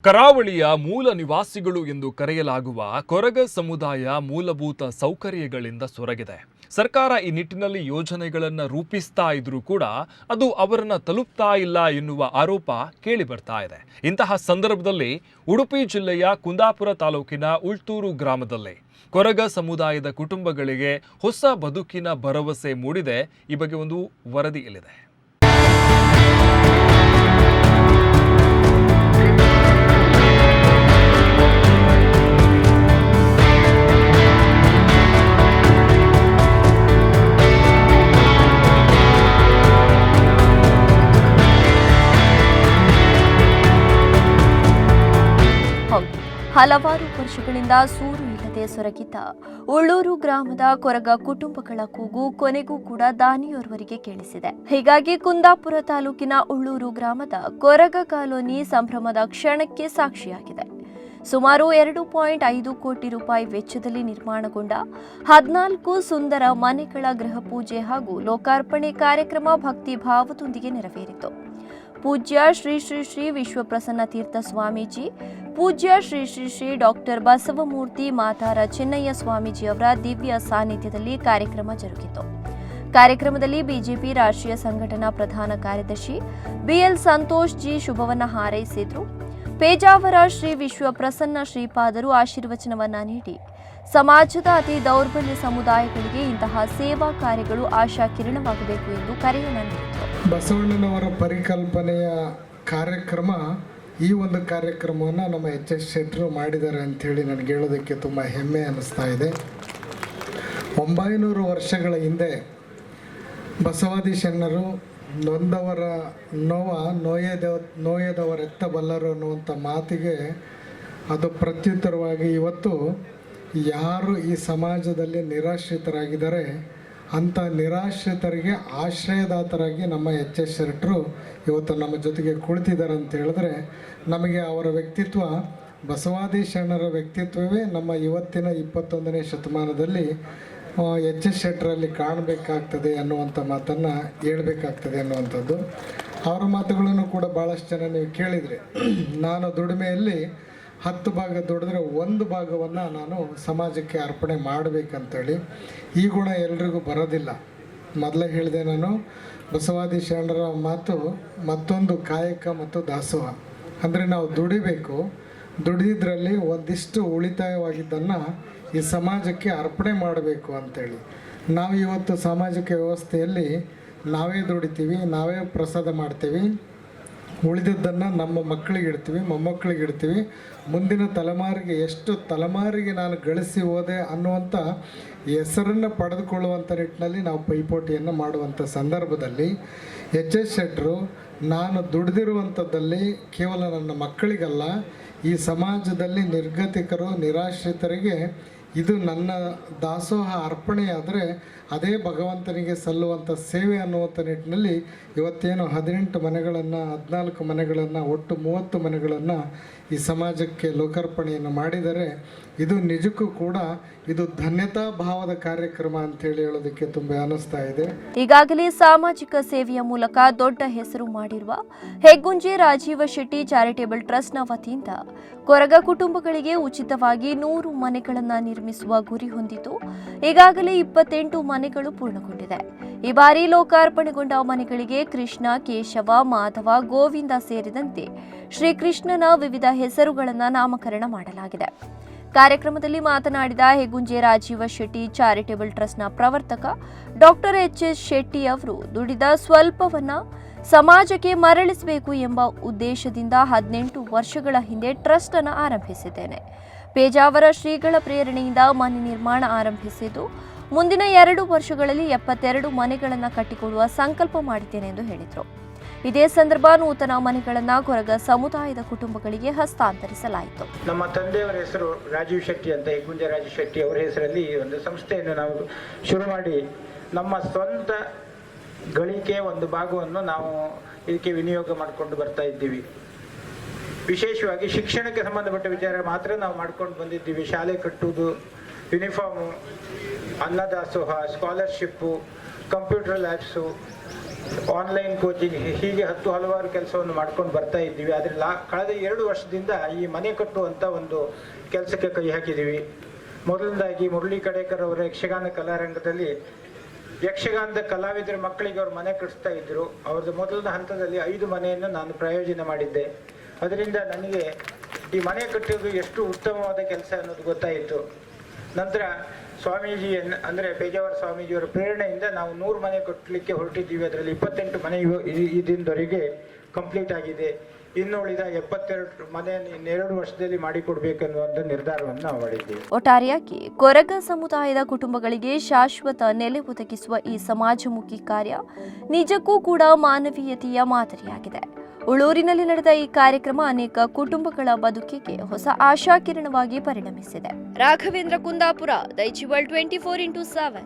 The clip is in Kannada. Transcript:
ಕರಾವಳಿಯ ಮೂಲ ನಿವಾಸಿಗಳು ಎಂದು ಕರೆಯಲಾಗುವ ಕೊರಗ ಸಮುದಾಯ ಮೂಲಭೂತ ಸೌಕರ್ಯಗಳಿಂದ ಸೊರಗಿದೆ. ಸರ್ಕಾರ ಈ ನಿಟ್ಟಿನಲ್ಲಿ ಯೋಜನೆಗಳನ್ನು ರೂಪಿಸ್ತಾ ಇದ್ರೂ ಕೂಡ ಅದು ಅವರನ್ನ ತಲುಪ್ತಾ ಇಲ್ಲ ಎನ್ನುವ ಆರೋಪ ಕೇಳಿ ಬರ್ತಾ ಇದೆ. ಇಂತಹ ಸಂದರ್ಭದಲ್ಲಿ ಉಡುಪಿ ಜಿಲ್ಲೆಯ ಕುಂದಾಪುರ ತಾಲೂಕಿನ ಉಳ್ತೂರು ಗ್ರಾಮದಲ್ಲಿ ಕೊರಗ ಸಮುದಾಯದ ಕುಟುಂಬಗಳಿಗೆ ಹೊಸ ಬದುಕಿನ ಭರವಸೆ ಮೂಡಿದೆ. ಈ ಬಗ್ಗೆ ಒಂದು ವರದಿ ಇಲ್ಲಿದೆ. ಹಲವಾರು ವರ್ಷಗಳಿಂದ ಸೂರು ಇಲ್ಲದೆ ಸೊರಗಿದ್ದ ಉಳ್ಳೂರು ಗ್ರಾಮದ ಕೊರಗ ಕುಟುಂಬಗಳ ಕೂಗು ಕೊನೆಗೂ ಕೂಡ ದಾನಿಯೋರ್ವರಿಗೆ ಕೇಳಿಸಿದೆ. ಹೀಗಾಗಿ ಕುಂದಾಪುರ ತಾಲೂಕಿನ ಉಳ್ಳೂರು ಗ್ರಾಮದ ಕೊರಗ ಕಾಲೋನಿ ಸಂಭ್ರಮದ ಕ್ಷಣಕ್ಕೆ ಸಾಕ್ಷಿಯಾಗಿದೆ. ಸುಮಾರು 2.5 ಕೋಟಿ ರೂಪಾಯಿ ವೆಚ್ಚದಲ್ಲಿ ನಿರ್ಮಾಣಗೊಂಡ 14 ಸುಂದರ ಮನೆಗಳ ಗೃಹ ಪೂಜೆ ಹಾಗೂ ಲೋಕಾರ್ಪಣೆ ಕಾರ್ಯಕ್ರಮ ಭಕ್ತಿ ಭಾವದೊಂದಿಗೆ ನೆರವೇರಿತು. ಪೂಜ್ಯ ಶ್ರೀ ಶ್ರೀ ಶ್ರೀ ವಿಶ್ವಪ್ರಸನ್ನ ತೀರ್ಥ ಸ್ವಾಮೀಜಿ, ಪೂಜ್ಯ ಶ್ರೀ ಶ್ರೀ ಶ್ರೀ ಡಾಕ್ಟರ್ ಬಸವಮೂರ್ತಿ ಮಾತಾರ ಚೆನ್ನಯ್ಯ ಸ್ವಾಮೀಜಿಯವರ ದಿವ್ಯ ಸಾನ್ನಿಧ್ಯದಲ್ಲಿ ಕಾರ್ಯಕ್ರಮ ಜರುಗಿತು. ಕಾರ್ಯಕ್ರಮದಲ್ಲಿ ಬಿಜೆಪಿ ರಾಷ್ಟ್ರೀಯ ಸಂಘಟನಾ ಪ್ರಧಾನ ಕಾರ್ಯದರ್ಶಿ ಬಿಎಲ್ ಸಂತೋಷ್ ಜಿ ಶುಭವನ್ನ ಹಾರೈಸಿದ್ರು. ಪೇಜಾವರ ಶ್ರೀ ವಿಶ್ವಪ್ರಸನ್ನ ಶ್ರೀಪಾದರು ಆಶೀರ್ವಚನವನ್ನ ನೀಡಿ ಸಮಾಜದ ಅತಿ ದೌರ್ಬಲ್ಯ ಸಮುದಾಯಗಳಿಗೆ ಇಂತಹ ಸೇವಾ ಕಾರ್ಯಗಳು ಆಶಾ ಕಿರಣವಾಗಬೇಕು ಎಂದು ಕರೆಯನ್ನ ನೀಡಿದರು. ಬಸವಣ್ಣನವರ ಪರಿಕಲ್ಪನೆಯ ಕಾರ್ಯಕ್ರಮ, ಈ ಒಂದು ಕಾರ್ಯಕ್ರಮವನ್ನು ನಮ್ಮ ಎಚ್ ಶೆಟ್ಟರು ಮಾಡಿದ್ದಾರೆ ಅಂಥೇಳಿ ನನಗೆ ಹೇಳೋದಕ್ಕೆ ತುಂಬ ಹೆಮ್ಮೆ ಅನ್ನಿಸ್ತಾ ಇದೆ. 900 ವರ್ಷಗಳ ಹಿಂದೆ ಬಸವಾದಿ ಶರಣರು ನೊಂದವರ ನೋಯದವರೆತ್ತ ಬಲ್ಲರು ಅನ್ನುವಂಥ ಮಾತಿಗೆ ಅದು ಪ್ರತ್ಯುತ್ತರವಾಗಿ ಇವತ್ತು ಯಾರು ಈ ಸಮಾಜದಲ್ಲಿ ನಿರಾಶ್ರಿತರಾಗಿದ್ದಾರೆ ಅಂಥ ನಿರಾಶ್ರಿತರಿಗೆ ಆಶ್ರಯದಾತರಾಗಿ ನಮ್ಮ ಎಚ್ ಶೆಟ್ಟರು ಇವತ್ತು ನಮ್ಮ ಜೊತೆಗೆ ಕುಳಿತಿದ್ದಾರೆ ಅಂತ ಹೇಳಿದ್ರೆ ನಮಗೆ ಅವರ ವ್ಯಕ್ತಿತ್ವ, ಬಸವಾದಿ ಶರಣರ ವ್ಯಕ್ತಿತ್ವವೇ ನಮ್ಮ ಇವತ್ತಿನ 21ನೇ ಶತಮಾನದಲ್ಲಿ ಎಚ್ ಶೆಟ್ಟರಲ್ಲಿ ಕಾಣಬೇಕಾಗ್ತದೆ ಅನ್ನುವಂಥ ಮಾತನ್ನು ಹೇಳಬೇಕಾಗ್ತದೆ ಅನ್ನುವಂಥದ್ದು. ಅವರ ಮಾತುಗಳನ್ನು ಕೂಡ ಭಾಳಷ್ಟು ಜನ ನೀವು ಕೇಳಿದರೆ, ನಾನು ದುಡಿಮೆಯಲ್ಲಿ 10 ಭಾಗ ದುಡಿದ್ರೆ 1 ಭಾಗವನ್ನು ನಾನು ಸಮಾಜಕ್ಕೆ ಅರ್ಪಣೆ ಮಾಡಬೇಕಂತೇಳಿ. ಈ ಗುಣ ಎಲ್ರಿಗೂ ಬರೋದಿಲ್ಲ. ಮೊದಲೇ ಹೇಳಿದೆ ನಾನು, ಬಸವಾದಿ ಶರಣರ ಮಾತು ಮತ್ತೊಂದು ಕಾಯಕ ಮತ್ತು ದಾಸೋಹ. ಅಂದರೆ ನಾವು ದುಡಿಬೇಕು, ದುಡಿದಿದ್ರಲ್ಲಿ ಒಂದಿಷ್ಟು ಉಳಿತಾಯವಾಗಿದ್ದನ್ನು ಈ ಸಮಾಜಕ್ಕೆ ಅರ್ಪಣೆ ಮಾಡಬೇಕು ಅಂಥೇಳಿ. ನಾವು ಇವತ್ತು ಸಾಮಾಜಿಕ ವ್ಯವಸ್ಥೆಯಲ್ಲಿ ನಾವೇ ದುಡಿತೀವಿ, ನಾವೇ ಪ್ರಸಾದ ಮಾಡ್ತೀವಿ, ಉಳಿದದ್ದನ್ನು ನಮ್ಮ ಮಕ್ಕಳಿಗೆ ಇಡ್ತೀವಿ, ಮೊಮ್ಮಕ್ಕಳಿಗೆ ಇಡ್ತೀವಿ. ಮುಂದಿನ ತಲೆಮಾರಿಗೆ ಎಷ್ಟು ತಲೆಮಾರಿಗೆ ನಾನು ಗಳಿಸಿ ಹೋದೆ ಅನ್ನುವಂಥ ಹೆಸರನ್ನು ಪಡೆದುಕೊಳ್ಳುವಂಥ ನಿಟ್ಟಿನಲ್ಲಿ ನಾವು ಪೈಪೋಟಿಯನ್ನು ಮಾಡುವಂಥ ಸಂದರ್ಭದಲ್ಲಿ ಎಚ್ ಶೆಟ್ಟರು ನಾನು ದುಡಿದಿರುವಂಥದ್ದಲ್ಲಿ ಕೇವಲ ನನ್ನ ಮಕ್ಕಳಿಗಲ್ಲ, ಈ ಸಮಾಜದಲ್ಲಿ ನಿರ್ಗತಿಕರು ನಿರಾಶ್ರಿತರಿಗೆ ಇದು ನನ್ನ ದಾಸೋಹ ಅರ್ಪಣೆಯಾದರೆ ಅದೇ ಭಗವಂತನಿಗೆ ಸಲ್ಲುವಂಥ ಸೇವೆ ಅನ್ನುವಂಥ ನಿಟ್ಟಿನಲ್ಲಿ ಇವತ್ತೇನು 18 ಮನೆಗಳನ್ನು 14 ಮನೆಗಳನ್ನು ಒಟ್ಟು 30 ಮನೆಗಳನ್ನು ಈ ಸಮಾಜಕ್ಕೆ ಲೋಕಾರ್ಪಣೆಯನ್ನು ಮಾಡಿದರೆ ಇದು ನಿಜಕ್ಕೂ ಕೂಡ ಇದು ಧನ್ಯತಾ ಭಾವದ ಕಾರ್ಯಕ್ರಮ ಅಂತೇಳಿ ಹೇಳೋದಕ್ಕೆ ತುಂಬ ಅನ್ನಿಸ್ತಾ ಇದೆ. ಈಗಾಗಲೇ ಸಾಮಾಜಿಕ ಸೇವೆಯ ಮೂಲಕ ದೊಡ್ಡ ಹೆಸರು ಮಾಡಿರುವ ಹೆಗ್ಗುಂಜೆ ರಾಜೀವ ಶೆಟ್ಟಿ ಚಾರಿಟೇಬಲ್ ಟ್ರಸ್ಟ್ನ ವತಿಯಿಂದ ಕೊರಗ ಕುಟುಂಬಗಳಿಗೆ ಉಚಿತವಾಗಿ 100 ಮನೆಗಳನ್ನು ನಿರ್ಮಿಸುವ ಗುರಿ ಹೊಂದಿದ್ದು ಈಗಾಗಲೇ 28 ಮನೆಗಳು ಪೂರ್ಣಗೊಂಡಿದೆ. ಈ ಬಾರಿ ಲೋಕಾರ್ಪಣೆಗೊಂಡ ಮನೆಗಳಿಗೆ ಕೃಷ್ಣ, ಕೇಶವ, ಮಾಧವ, ಗೋವಿಂದ ಸೇರಿದಂತೆ ಶ್ರೀಕೃಷ್ಣನ ವಿವಿಧ ಹೆಸರುಗಳನ್ನು ನಾಮಕರಣ ಮಾಡಲಾಗಿದೆ. ಕಾರ್ಯಕ್ರಮದಲ್ಲಿ ಮಾತನಾಡಿದ ಹೆಗ್ಗುಂಜೆ ರಾಜೀವ ಶೆಟ್ಟಿ ಚಾರಿಟೇಬಲ್ ಟ್ರಸ್ಟ್ನ ಪ್ರವರ್ತಕ ಡಾಕ್ಟರ್ ಎಚ್ ಶೆಟ್ಟಿ ಅವರು, ದುಡಿದ ಸ್ವಲ್ಪವನ್ನ ಸಮಾಜಕ್ಕೆ ಮರಳಿಸಬೇಕು ಎಂಬ ಉದ್ದೇಶದಿಂದ 18 ವರ್ಷಗಳ ಹಿಂದೆ ಟ್ರಸ್ಟ್ ಅನ್ನು ಆರಂಭಿಸಿದ್ದೇನೆ. ಪೇಜಾವರ ಶ್ರೀಗಳ ಪ್ರೇರಣೆಯಿಂದ ಮನೆ ನಿರ್ಮಾಣ ಆರಂಭಿಸಿದ್ದು ಮುಂದಿನ 2 ವರ್ಷಗಳಲ್ಲಿ 72 ಮನೆಗಳನ್ನು ಕಟ್ಟಿಕೊಡುವ ಸಂಕಲ್ಪ ಮಾಡಿದ್ದೇನೆ ಎಂದು ಹೇಳಿದರು. ಇದೇ ಸಂದರ್ಭ ನೂತನ ಮನೆಗಳನ್ನು ಕೊರಗ ಸಮುದಾಯದ ಕುಟುಂಬಗಳಿಗೆ ಹಸ್ತಾಂತರಿಸಲಾಯಿತು. ನಮ್ಮ ತಂದೆಯವರ ಹೆಸರು ರಾಜೀವ್ ಶೆಟ್ಟಿ ಅಂತ, ಹೆಗ್ಗುಂಜೆ ರಾಜೀವ್ ಶೆಟ್ಟಿ ಅವರ ಹೆಸರಲ್ಲಿ ಒಂದು ಸಂಸ್ಥೆಯನ್ನು ನಾವು ಶುರು ಮಾಡಿ ನಮ್ಮ ಸ್ವಂತ ಗಳಿಕೆ ಒಂದು ಭಾಗವನ್ನು ನಾವು ಇದಕ್ಕೆ ವಿನಿಯೋಗ ಮಾಡಿಕೊಂಡು ಬರ್ತಾ ಇದ್ದೀವಿ. ವಿಶೇಷವಾಗಿ ಶಿಕ್ಷಣಕ್ಕೆ ಸಂಬಂಧಪಟ್ಟ ವಿಚಾರ ಮಾತ್ರ ನಾವು ಮಾಡ್ಕೊಂಡು ಬಂದಿದ್ದೀವಿ. ಶಾಲೆ ಕಟ್ಟುವುದು, ಯೂನಿಫಾರ್ಮು, ಅನ್ನದಾಸೋಹ, scholarship, computer labs, online coaching, ಹೀಗೆ ಹಲವಾರು ಕೆಲಸವನ್ನು ಮಾಡ್ಕೊಂಡು ಬರ್ತಾ ಇದ್ದೀವಿ. ಆದರೆ ಕಳೆದ 2 ವರ್ಷದಿಂದ ಈ ಮನೆ ಕಟ್ಟುವಂಥ ಒಂದು ಕೆಲಸಕ್ಕೆ ಕೈ ಹಾಕಿದ್ದೀವಿ. ಮೊದಲನೇದಾಗಿ ಮುರಳಿ ಕಡೇಕರ್ ಅವರ ಯಕ್ಷಗಾನ ಕಲಾರಂಗದಲ್ಲಿ ಯಕ್ಷಗಾನದ ಕಲಾವಿದರ ಮಕ್ಕಳಿಗೆ ಅವರು ಮನೆ ಕಟ್ಟಿಸ್ತಾ ಇದ್ರು. ಅವ್ರದ್ದು ಮೊದಲನೇ ಹಂತದಲ್ಲಿ 5 ಮನೆಯನ್ನು ನಾನು ಪ್ರಯೋಜನ ಮಾಡಿದ್ದೆ. ಅದರಿಂದ ನನಗೆ ಈ ಮನೆ ಕಟ್ಟೋದು ಎಷ್ಟು ಉತ್ತಮವಾದ ಕೆಲಸ ಅನ್ನೋದು ಗೊತ್ತಾಯಿತು. ನಂತರ ಸ್ವಾಮೀಜಿ ಅಂದರೆ ಪೇಜಾವರ ಸ್ವಾಮೀಜಿಯವರ ಪ್ರೇರಣೆಯಿಂದ ನಾವು 100 ಮನೆ ಕಟ್ಟಲಿಕ್ಕೆ ಹೊರಟಿದ್ದೀವಿ. ಅದರಲ್ಲಿ 28 ಮನೆ ಇದರವರೆಗೆ ಕಂಪ್ಲೀಟ್ ಆಗಿದೆ. ಇನ್ನು ಉಳಿದ 72 ಮನೆಯನ್ನು 2 ವರ್ಷದಲ್ಲಿ ಮಾಡಿಕೊಡ್ಬೇಕನ್ನುವಂಥ ನಿರ್ಧಾರವನ್ನು ನಾವು ಮಾಡಿದ್ದೀವಿ. ಒಟ್ಟಾರೆಯಾಗಿ ಕೊರಗ ಸಮುದಾಯದ ಕುಟುಂಬಗಳಿಗೆ ಶಾಶ್ವತ ನೆಲೆ ಒದಗಿಸುವ ಈ ಸಮಾಜಮುಖಿ ಕಾರ್ಯ ನಿಜಕ್ಕೂ ಕೂಡ ಮಾನವೀಯತೆಯ ಮಾದರಿಯಾಗಿದೆ. ಉಳೂರಿನಲ್ಲಿ ನಡೆದ ಈ ಕಾರ್ಯಕ್ರಮ ಅನೇಕ ಕುಟುಂಬಗಳ ಬದುಕಿಗೆ ಹೊಸ ಆಶಾಕಿರಣವಾಗಿ ಪರಿಣಮಿಸಿದೆ. ರಾಘವೇಂದ್ರ ಕುಂದಾಪುರ, ದೈಚಿವಲ್ 24x7.